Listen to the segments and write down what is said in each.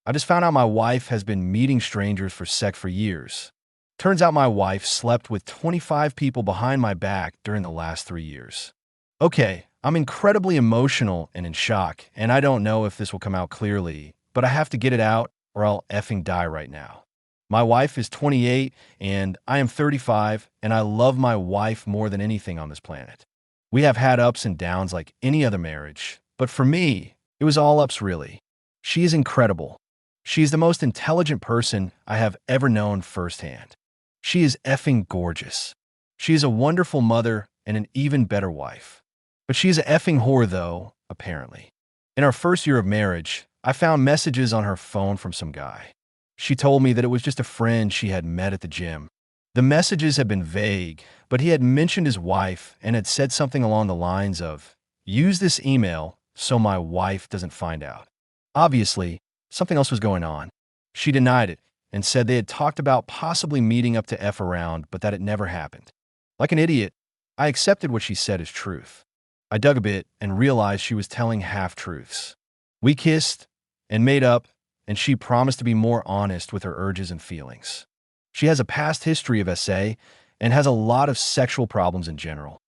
I just found out my wife has been meeting strangers for sex for years. Turns out my wife slept with 25 people behind my back during the last 3 years. Okay, I'm incredibly emotional and in shock, and I don't know if this will come out clearly, but I have to get it out or I'll effing die right now. My wife is 28 and I am 35, and I love my wife more than anything on this planet. We have had ups and downs like any other marriage, but for me, it was all ups really. She is incredible. She is the most intelligent person I have ever known firsthand. She is effing gorgeous. She is a wonderful mother and an even better wife. But she is a effing whore though, apparently. In our first year of marriage, I found messages on her phone from some guy. She told me that it was just a friend she had met at the gym. The messages had been vague, but he had mentioned his wife and had said something along the lines of, "Use this email so my wife doesn't find out." Obviously, something else was going on. She denied it and said they had talked about possibly meeting up to F around, but that it never happened. Like an idiot, I accepted what she said as truth. I dug a bit and realized she was telling half-truths. We kissed and made up, and she promised to be more honest with her urges and feelings. She has a past history of SA and has a lot of sexual problems in general.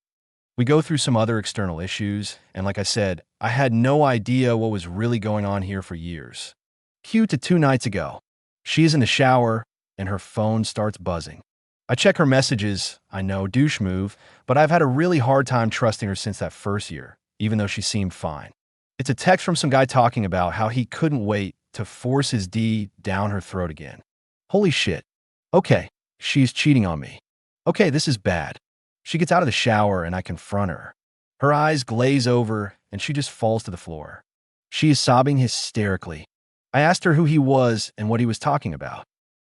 We go through some other external issues, and like I said, I had no idea what was really going on here for years. Cue to 2 nights ago. She is in the shower, and her phone starts buzzing. I check her messages. I know, douche move, but I've had a really hard time trusting her since that first year, even though she seemed fine. It's a text from some guy talking about how he couldn't wait to force his D down her throat again. Holy shit. Okay, she's cheating on me. Okay, this is bad. She gets out of the shower and I confront her. Her eyes glaze over and she just falls to the floor. She is sobbing hysterically. I asked her who he was and what he was talking about.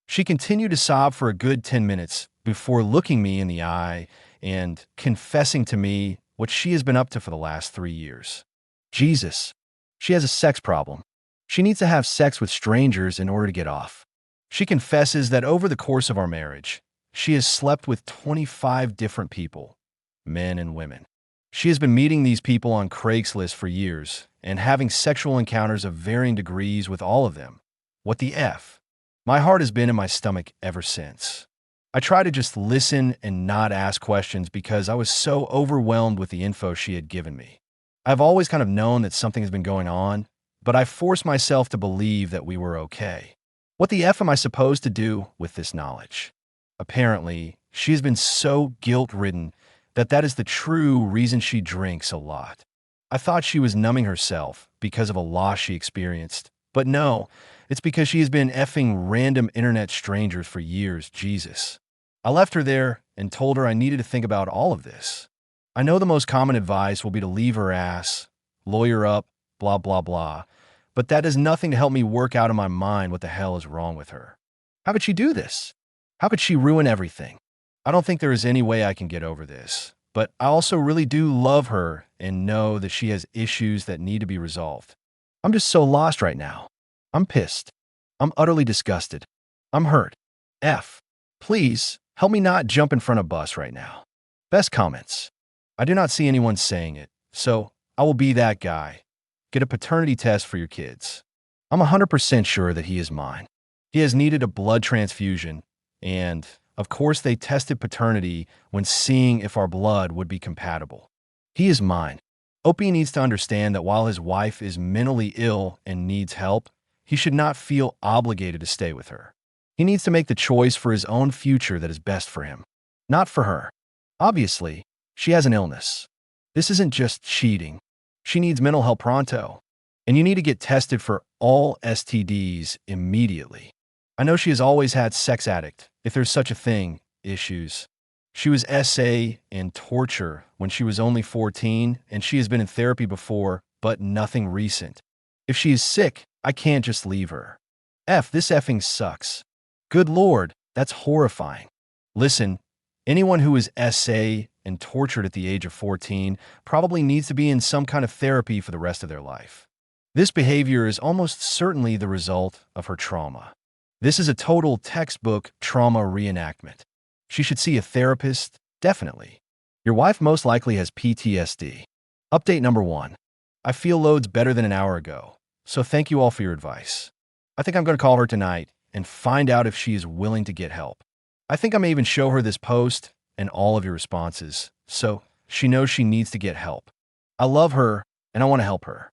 She continued to sob for a good 10 minutes before looking me in the eye and confessing to me what she has been up to for the last 3 years. Jesus, she has a sex problem. She needs to have sex with strangers in order to get off. She confesses that over the course of our marriage, she has slept with 25 different people, men and women. She has been meeting these people on Craigslist for years and having sexual encounters of varying degrees with all of them. What the F? My heart has been in my stomach ever since. I try to just listen and not ask questions because I was so overwhelmed with the info she had given me. I've always kind of known that something has been going on, but I forced myself to believe that we were okay. What the F am I supposed to do with this knowledge? Apparently, she has been so guilt-ridden that is the true reason she drinks a lot. I thought she was numbing herself because of a loss she experienced, but no, it's because she has been effing random internet strangers for years, Jesus. I left her there and told her I needed to think about all of this. I know the most common advice will be to leave her ass, lawyer up, blah, blah, blah, but that does nothing to help me work out in my mind what the hell is wrong with her. How could she do this? How could she ruin everything? I don't think there is any way I can get over this, but I also really do love her and know that she has issues that need to be resolved. I'm just so lost right now. I'm pissed. I'm utterly disgusted. I'm hurt. F. Please, help me not jump in front of bus right now. Best comments. I do not see anyone saying it, so I will be that guy. Get a paternity test for your kids. I'm 100% sure that he is mine. He has needed a blood transfusion, and, of course, they tested paternity when seeing if our blood would be compatible. He is mine. Opie needs to understand that while his wife is mentally ill and needs help, he should not feel obligated to stay with her. He needs to make the choice for his own future that is best for him, not for her. Obviously, she has an illness. This isn't just cheating. She needs mental help pronto, and you need to get tested for all STDs immediately. I know she has always had sex addict, if there's such a thing, issues. She was SA and torture when she was only 14, and she has been in therapy before, but nothing recent. If she is sick, I can't just leave her. F, this effing sucks. Good Lord, that's horrifying. Listen, anyone who is SA and tortured at the age of 14 probably needs to be in some kind of therapy for the rest of their life. This behavior is almost certainly the result of her trauma. This is a total textbook trauma reenactment. She should see a therapist, definitely. Your wife most likely has PTSD. Update number 1. I feel loads better than an hour ago, so thank you all for your advice. I think I'm going to call her tonight and find out if she is willing to get help. I think I may even show her this post and all of your responses, so she knows she needs to get help. I love her, and I want to help her.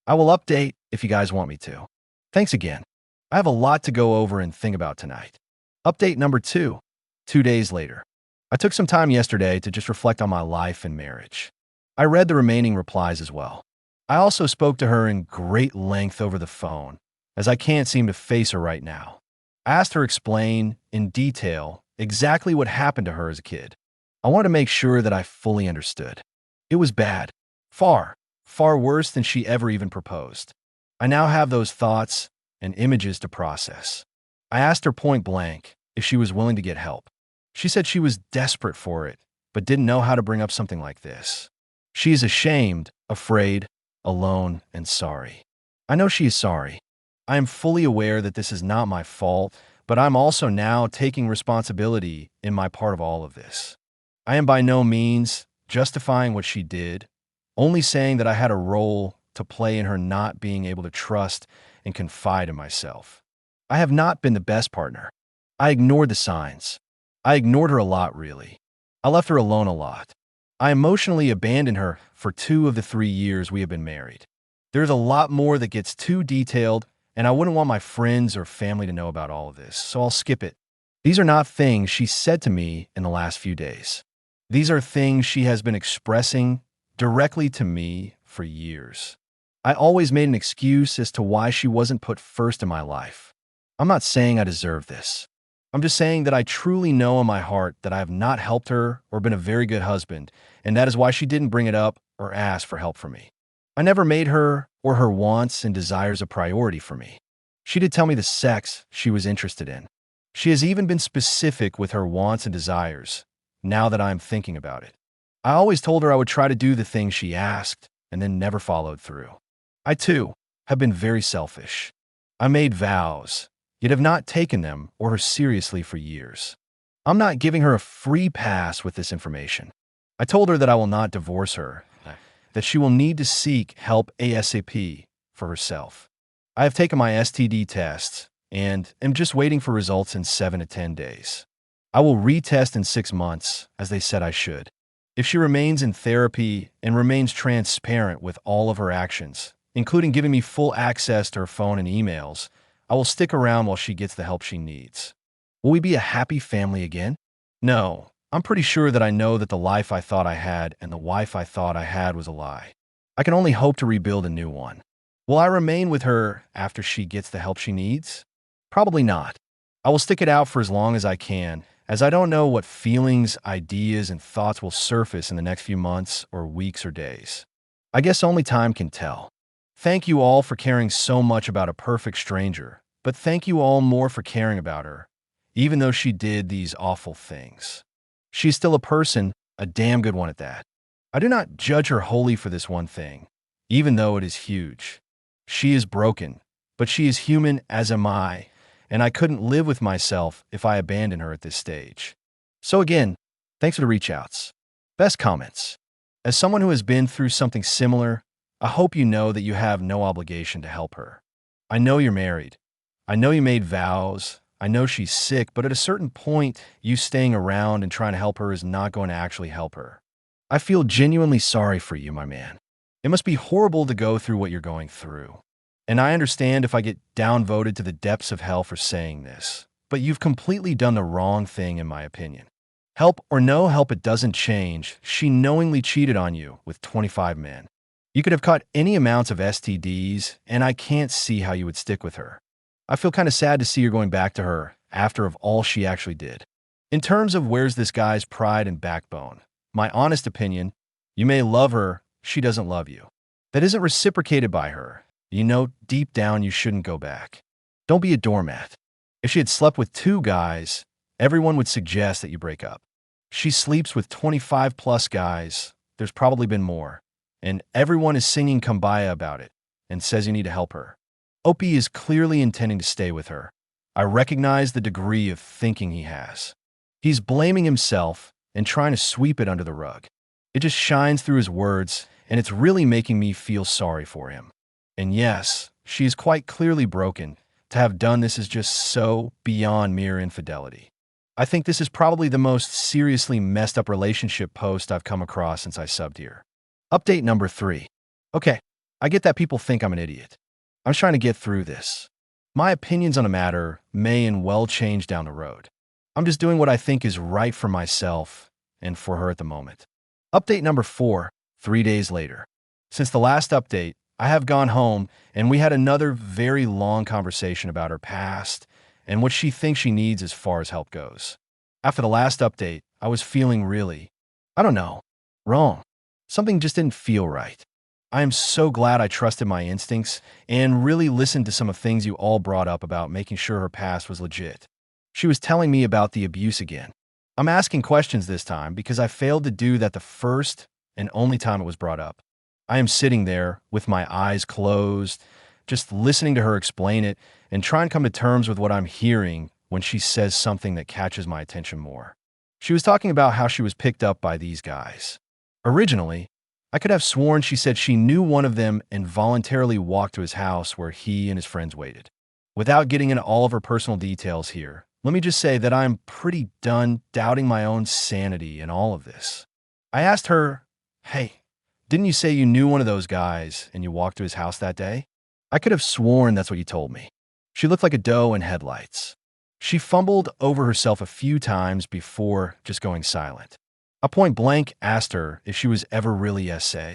I will update if you guys want me to. Thanks again. I have a lot to go over and think about tonight. Update number 2. 2 days later. I took some time yesterday to just reflect on my life and marriage. I read the remaining replies as well. I also spoke to her in great length over the phone, as I can't seem to face her right now. I asked her to explain, in detail, exactly what happened to her as a kid. I wanted to make sure that I fully understood. It was bad. Far, far worse than she ever even proposed. I now have those thoughts and images to process. I asked her point blank if she was willing to get help. She said she was desperate for it, but didn't know how to bring up something like this. She is ashamed, afraid, alone, and sorry. I know she is sorry. I am fully aware that this is not my fault, but I'm also now taking responsibility in my part of all of this. I am by no means justifying what she did, only saying that I had a role to play in her not being able to trust and confide in myself. I have not been the best partner. I ignored the signs. I ignored her a lot, really. I left her alone a lot. I emotionally abandoned her for 2 of the 3 years we have been married. There's a lot more that gets too detailed, and I wouldn't want my friends or family to know about all of this, so I'll skip it. These are not things she said to me in the last few days. These are things she has been expressing directly to me for years. I always made an excuse as to why she wasn't put first in my life. I'm not saying I deserve this. I'm just saying that I truly know in my heart that I have not helped her or been a very good husband, and that is why she didn't bring it up or ask for help from me. I never made her or her wants and desires a priority for me. She did tell me the sex she was interested in. She has even been specific with her wants and desires, now that I am thinking about it. I always told her I would try to do the things she asked and then never followed through. I, too, have been very selfish. I made vows, yet have not taken them or her seriously for years. I'm not giving her a free pass with this information. I told her that I will not divorce her, that she will need to seek help ASAP for herself. I have taken my STD tests and am just waiting for results in 7 to 10 days. I will retest in 6 months, as they said I should. If she remains in therapy and remains transparent with all of her actions, including giving me full access to her phone and emails, I will stick around while she gets the help she needs. Will we be a happy family again? No. I'm pretty sure that I know that the life I thought I had and the wife I thought I had was a lie. I can only hope to rebuild a new one. Will I remain with her after she gets the help she needs? Probably not. I will stick it out for as long as I can, as I don't know what feelings, ideas, and thoughts will surface in the next few months or weeks or days. I guess only time can tell. Thank you all for caring so much about a perfect stranger, but thank you all more for caring about her, even though she did these awful things. She's still a person, a damn good one at that. I do not judge her wholly for this one thing, even though it is huge. She is broken, but she is human, as am I, and I couldn't live with myself if I abandoned her at this stage. So again, thanks for the reach outs. Best comments. As someone who has been through something similar, I hope you know that you have no obligation to help her. I know you're married. I know you made vows. I know she's sick, but at a certain point, you staying around and trying to help her is not going to actually help her. I feel genuinely sorry for you, my man. It must be horrible to go through what you're going through. And I understand if I get downvoted to the depths of hell for saying this, but you've completely done the wrong thing in my opinion. Help or no help, it doesn't change. She knowingly cheated on you with 25 men. You could have caught any amounts of STDs, and I can't see how you would stick with her. I feel kind of sad to see you're going back to her after of all she actually did. In terms of where's this guy's pride and backbone, my honest opinion, you may love her, she doesn't love you. That isn't reciprocated by her. You know deep down you shouldn't go back. Don't be a doormat. If she had slept with 2 guys, everyone would suggest that you break up. She sleeps with 25 plus guys, there's probably been more, and everyone is singing Kumbaya about it and says you need to help her. Opie is clearly intending to stay with her. I recognize the degree of thinking he has. He's blaming himself and trying to sweep it under the rug. It just shines through his words, and it's really making me feel sorry for him. And yes, she is quite clearly broken, To have done this is just so beyond mere infidelity. I think this is probably the most seriously messed up relationship post I've come across since I subbed here. Update number 3. Okay, I get that people think I'm an idiot. I'm trying to get through this. My opinions on a matter may and well change down the road. I'm just doing what I think is right for myself and for her at the moment. Update number 4, 3 days later. Since the last update, I have gone home and we had another very long conversation about her past and what she thinks she needs as far as help goes. After the last update, I was feeling really, I don't know, wrong. Something just didn't feel right. I am so glad I trusted my instincts and really listened to some of the things you all brought up about making sure her past was legit. She was telling me about the abuse again. I'm asking questions this time because I failed to do that the first and only time it was brought up. I am sitting there with my eyes closed, just listening to her explain it and trying to come to terms with what I'm hearing when she says something that catches my attention more. She was talking about how she was picked up by these guys. Originally, I could have sworn she said she knew one of them and voluntarily walked to his house where he and his friends waited. Without getting into all of her personal details here, let me just say that I'm pretty done doubting my own sanity in all of this. I asked her, hey, didn't you say you knew one of those guys and you walked to his house that day? I could have sworn that's what you told me. She looked like a doe in headlights. She fumbled over herself a few times before just going silent. I point blank asked her if she was ever really SA.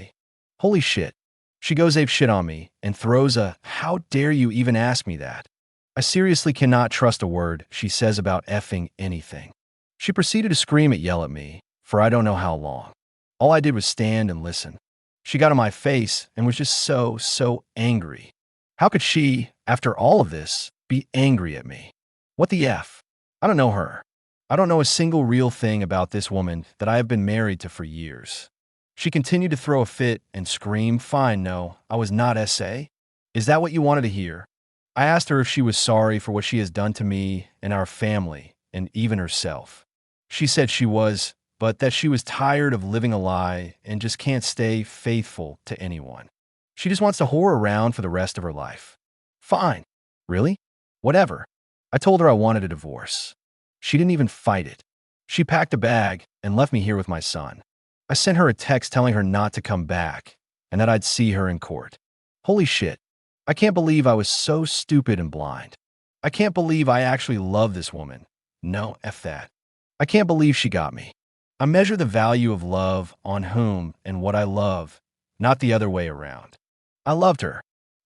Holy shit. She goes ape shit on me and throws a, how dare you even ask me that? I seriously cannot trust a word she says about effing anything. She proceeded to scream and yell at me for I don't know how long. All I did was stand and listen. She got in my face and was just so angry. How could she, after all of this, be angry at me? What the F? I don't know her. I don't know a single real thing about this woman that I have been married to for years. She continued to throw a fit and scream, fine, no, I was not SA. Is that what you wanted to hear? I asked her if she was sorry for what she has done to me and our family and even herself. She said she was, but that she was tired of living a lie and just can't stay faithful to anyone. She just wants to whore around for the rest of her life. Fine. Really? Whatever. I told her I wanted a divorce. She didn't even fight it. She packed a bag and left me here with my son. I sent her a text telling her not to come back and that I'd see her in court. Holy shit. I can't believe I was so stupid and blind. I can't believe I actually love this woman. No, F that. I can't believe she got me. I measure the value of love on whom and what I love, not the other way around. I loved her.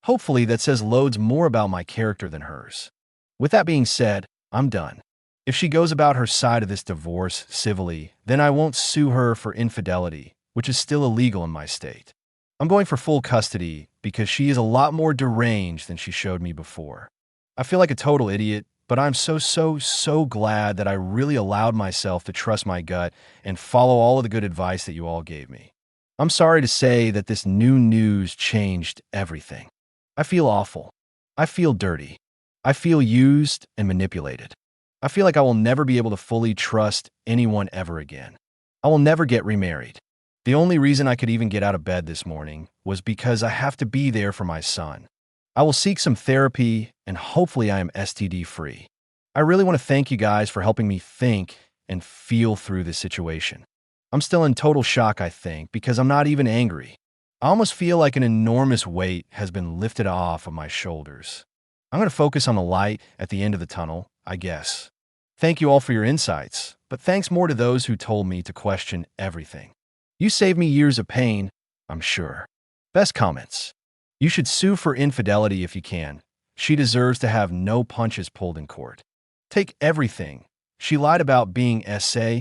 Hopefully that says loads more about my character than hers. With that being said, I'm done. If she goes about her side of this divorce civilly, then I won't sue her for infidelity, which is still illegal in my state. I'm going for full custody because she is a lot more deranged than she showed me before. I feel like a total idiot, but I'm so glad that I really allowed myself to trust my gut and follow all of the good advice that you all gave me. I'm sorry to say that this new news changed everything. I feel awful. I feel dirty. I feel used and manipulated. I feel like I will never be able to fully trust anyone ever again. I will never get remarried. The only reason I could even get out of bed this morning was because I have to be there for my son. I will seek some therapy and hopefully I am STD free. I really want to thank you guys for helping me think and feel through this situation. I'm still in total shock, I think, because I'm not even angry. I almost feel like an enormous weight has been lifted off of my shoulders. I'm going to focus on the light at the end of the tunnel, I guess. Thank you all for your insights, but thanks more to those who told me to question everything. You saved me years of pain, I'm sure. Best comments. You should sue for infidelity if you can. She deserves to have no punches pulled in court. Take everything. She lied about being SA.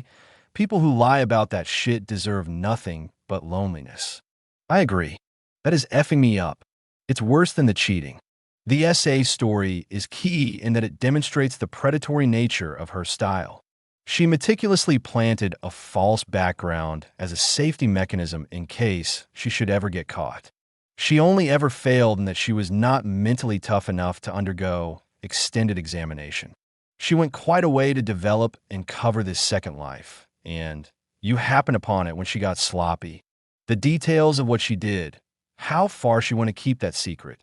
People who lie about that shit deserve nothing but loneliness. I agree. That is effing me up. It's worse than the cheating. The SA story is key in that it demonstrates the predatory nature of her style. She meticulously planted a false background as a safety mechanism in case she should ever get caught. She only ever failed in that she was not mentally tough enough to undergo extended examination. She went quite a way to develop and cover this second life, and you happen upon it when she got sloppy. The details of what she did, how far she wanted to keep that secret,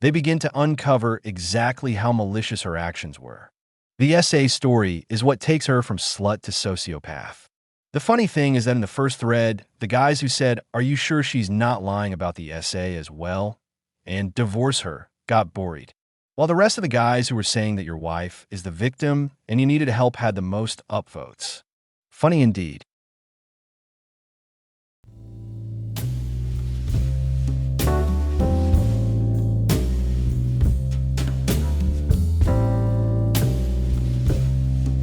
They begin to uncover exactly how malicious her actions were. The essay story is what takes her from slut to sociopath. The funny thing is that in the first thread, the guys who said, "Are you sure she's not lying about the essay as well?" and "divorce her," got buried. While the rest of the guys who were saying that your wife is the victim and you needed help had the most upvotes. Funny indeed.